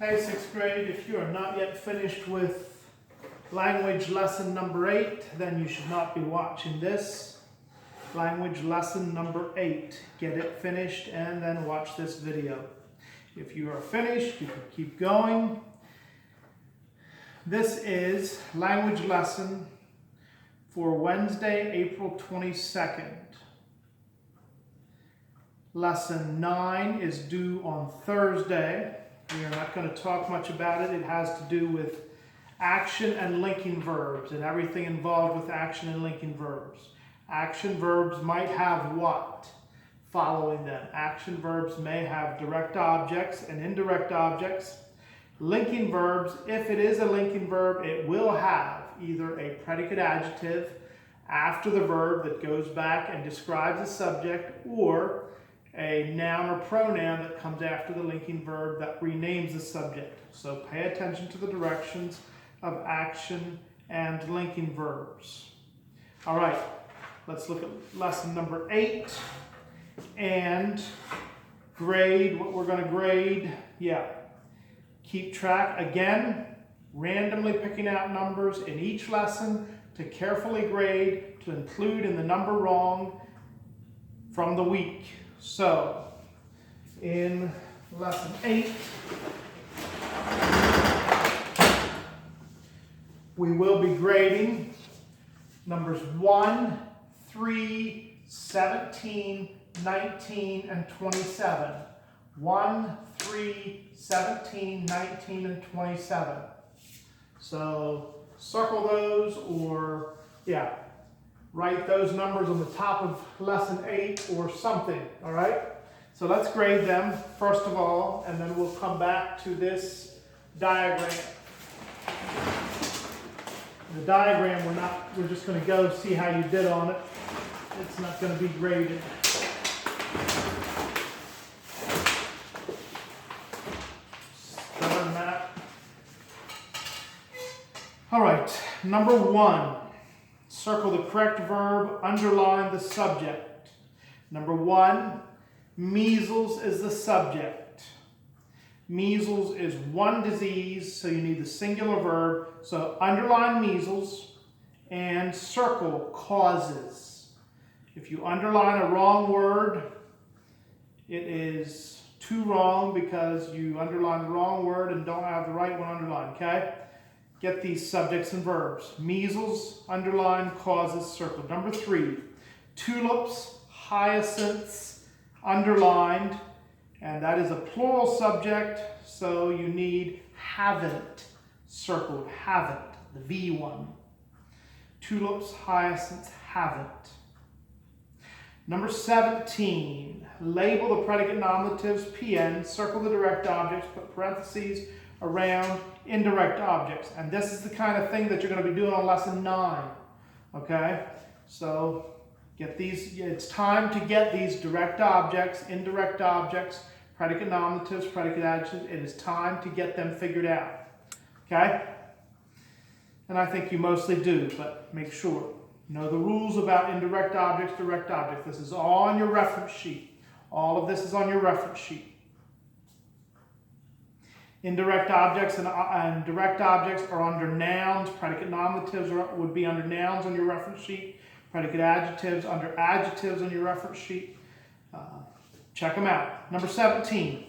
Hey, 6th grade, if you are not yet finished with language lesson number 8, then you should not be watching this. Language lesson number 8. Get it finished and then watch this video. If you are finished, you can keep going. This is language lesson for Wednesday, April 22nd. Lesson 9 is due on Thursday. We are not going to talk much about it. It has to do with action and linking verbs and everything involved with action and linking verbs. Action verbs might have what following them? Action verbs may have direct objects and indirect objects. Linking verbs, if it is a linking verb, it will have either a predicate adjective after the verb that goes back and describes the subject, or a noun or pronoun that comes after the linking verb that renames the subject. So pay attention to the directions of action and linking verbs. All right, let's look at lesson number 8 and grade what we're going to grade. Keep track, again, randomly picking out numbers in each lesson to carefully grade, to include in the number wrong from the week. So, in lesson 8, we will be grading numbers 1, 3, 17, 19, and 27. 1, 3, 17, 19, and 27. So, circle those or, write those numbers on the top of lesson 8 or something, all right? So let's grade them first of all, and then we'll come back to this diagram. The diagram, we're just going to go see how you did on it. It's not going to be graded. Stubborn Matt. All right, number 1. Circle the correct verb, underline the subject. Number 1, measles is the subject. Measles is one disease, so you need the singular verb. So underline measles and circle causes. If you underline a wrong word, it is too wrong because you underline the wrong word and don't have the right one underlined, okay? Get these subjects and verbs. Measles, underline, causes, circled. Number 3, tulips, hyacinths, underlined, and that is a plural subject, so you need haven't, circled, haven't, the V one. Tulips, hyacinths, haven't. Number 17, label the predicate nominatives, PN, circle the direct objects, put parentheses around indirect objects. And this is the kind of thing that you're going to be doing on lesson 9. Okay? So get these, it's time to get these direct objects, indirect objects, predicate nominatives, predicate adjectives. It is time to get them figured out. Okay? And I think you mostly do, but make sure. Know the rules about indirect objects, direct objects. This is all on your reference sheet. All of this is on your reference sheet. Indirect objects and direct objects are under nouns. Predicate nominatives would be under nouns on your reference sheet. Predicate adjectives under adjectives on your reference sheet. Check them out. Number 17.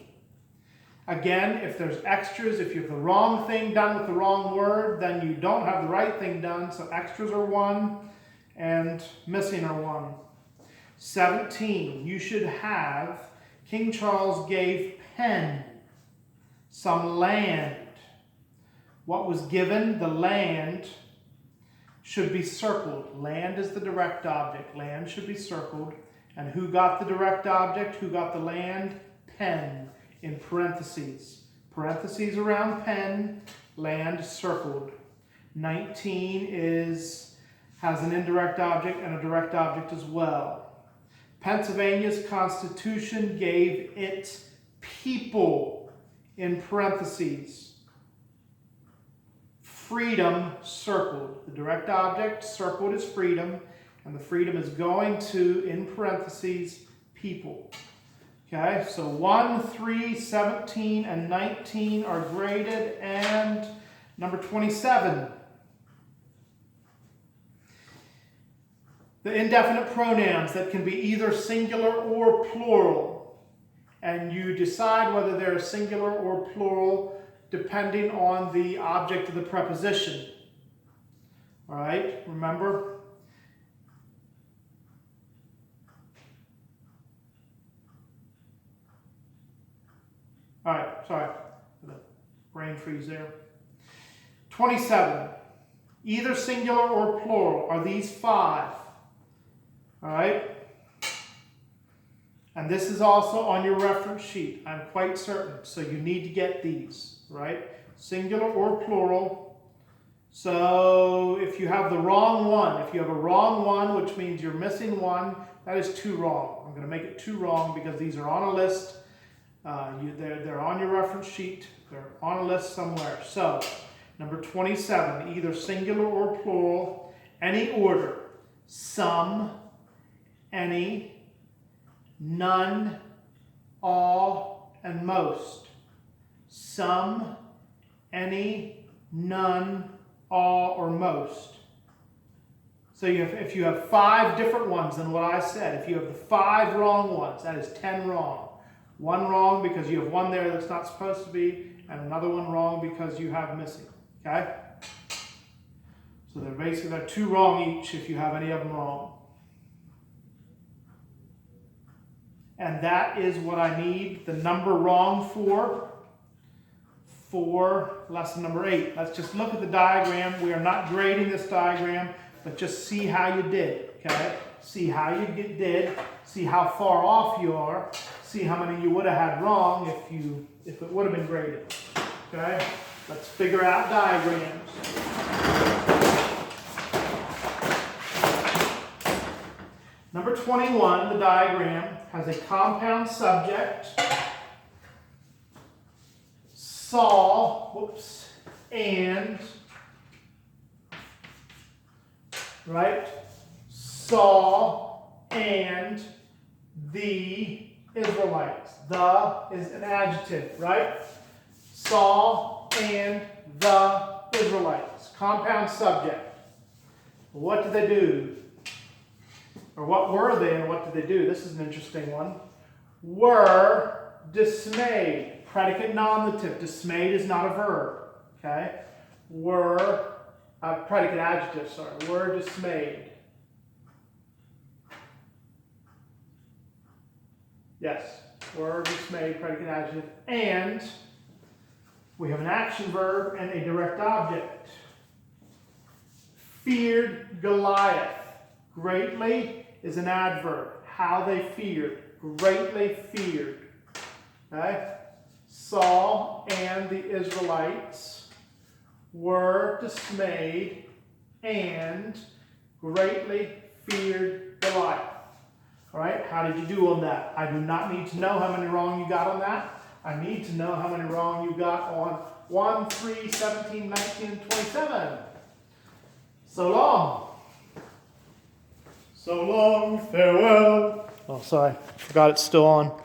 Again, if there's extras, if you have the wrong thing done with the wrong word, then you don't have the right thing done. So extras are 1 and missing are 1. 17. You should have, King Charles gave Penn some land. What was given, the land, should be circled. Land is the direct object. Land should be circled. And who got the direct object? Who got the land? Penn, in parentheses. Parentheses around Penn, land circled. 19 has an indirect object and a direct object as well. Pennsylvania's Constitution gave its people, in parentheses, freedom circled. The direct object circled is freedom, and the freedom is going to, in parentheses, people. Okay, so 1, 3, 17, and 19 are graded, and number 27. The indefinite pronouns that can be either singular or plural, and you decide whether they're singular or plural depending on the object of the preposition. All right, remember? All right, sorry for the brain freeze there. 27. Either singular or plural are these 5. All right? And this is also on your reference sheet, I'm quite certain. So you need to get these, right? Singular or plural. So if you have the wrong one, if you have a wrong one, which means you're missing one, that is 2 wrong. I'm going to make it 2 wrong because these are on a list. They're on your reference sheet. They're on a list somewhere. So, number 27, either singular or plural, any order, some, any, none, all, and most. Some, any, none, all, or most. So if you have 5 different ones than what I said, if you have the 5 wrong ones, that is 10 wrong. 1 wrong because you have one there that's not supposed to be, and another one wrong because you have missing. Okay? So they're basically 2 wrong each if you have any of them wrong. And that is what I need the number wrong for lesson number 8. Let's just look at the diagram. We are not grading this diagram, but just see how you did. Okay? See how you did. See how far off you are. See how many you would have had wrong if it would have been graded. Okay? Let's figure out diagrams. Number 21, the diagram has a compound subject, saw, and, right? Saw and the Israelites. The is an adjective, right? Saw and the Israelites. Compound subject. What did they do? Or what were they and what did they do? This is an interesting one. Were dismayed. Predicate nominative. Dismayed is not a verb. Okay? Were, predicate adjective, sorry. Were dismayed. Yes, were dismayed, predicate adjective, and we have an action verb and a direct object. Feared Goliath. Greatly is an adverb. How they feared. Greatly feared. Okay? Saul and the Israelites were dismayed and greatly feared Goliath. All right, how did you do on that? I do not need to know how many wrong you got on that. I need to know how many wrong you got on 1, 3, 17, 19, and 27. So long. So long, farewell. Oh, sorry, forgot it's still on.